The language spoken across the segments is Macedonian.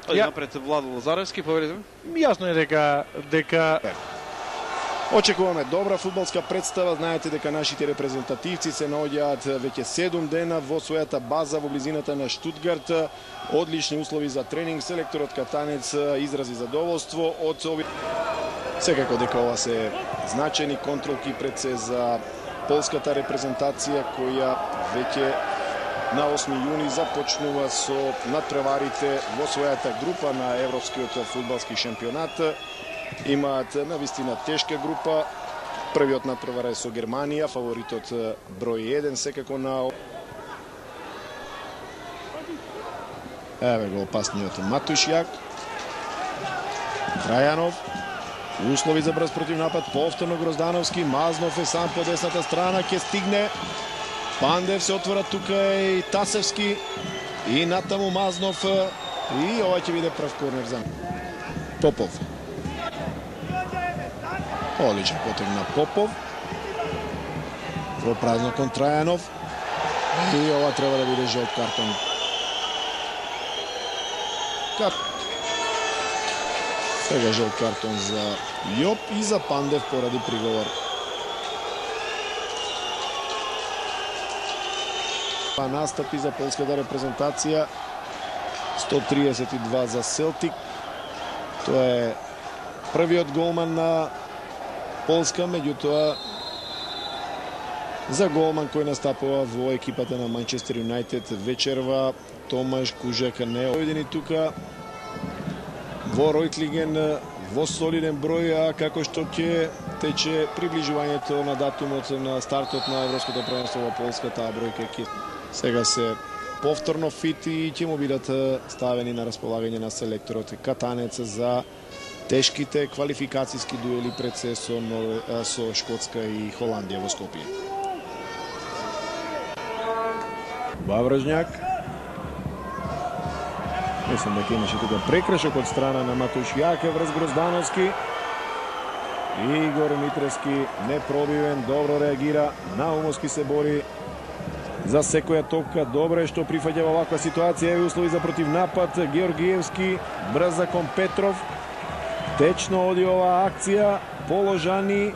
Напред Владо Лазаревски, повелите? Јасно е дека очекуваме добра фудбалска представа. Знаете дека нашите репрезентативци се наоѓаат веќе 7 дена во својата база во близината на Штутгарт. Одлични услови за тренинг. Селекторот Катанец изрази задоволство од овие. Секако дека ова се значени контролки пред се за полската репрезентација која веќе на 8 јуни започнува со натпреварите во својата група на Европскиот фудбалски шампионат. Имаат навистина тешка група. Првиот натпревар е со Германија, фаворитот број 1, секако на... Еве го опасниот Матушјак. Трајанов. Услови за брз против напад, повторно Гроздановски. Мазнов е сам по десната страна, ќе стигне. Пандев се отвора тука и Тасевски. И натаму Мазнов. И ова ќе биде прв корнер за Попов. Одличен потег на Попов. Во празно кон Трајанов. И ова треба да биде жолт картон. Сега жолт картон за Јоп и за Пандев поради приговор. Настапи за полската репрезентација. 132 за Селтик. Тоа е првиот голман на Полска, меѓутоа за голман кој настапува во екипата на Манчестер Юнајтед вечерва Томаш Кужака не ојдени тука во Ројтлиген во солиден број, а како што ќе тече приближувањето на датумот на стартот на Европското првенство во Полска, таа бројка ќе сега се повторно фит и ќе му бидат ставени на располагање на селекторот Катанец за тешките квалификацијски дуели пред се со Шкотска и Холандија во Скопје. Вавражњак. Мислам дека имаше тука прекршок од страна на Матушјак врз Гроздановски. Игор Митрески непробивен, добро реагира. Наумовски се бори за секоја топка. Добро е што прифаќа во ваква ситуација и услови за против напад. Георгиевски брза кон Петров. Течно оди оваа акција, положани.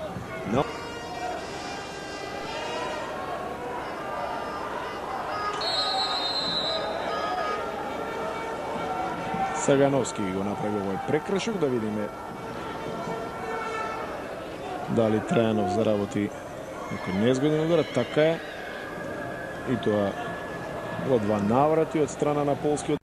Сагановски го направи овој прекршок, да видиме дали Трајанов заработи некој незгоден удар. Така е. И тоа во 2 наврати од страна на полскиот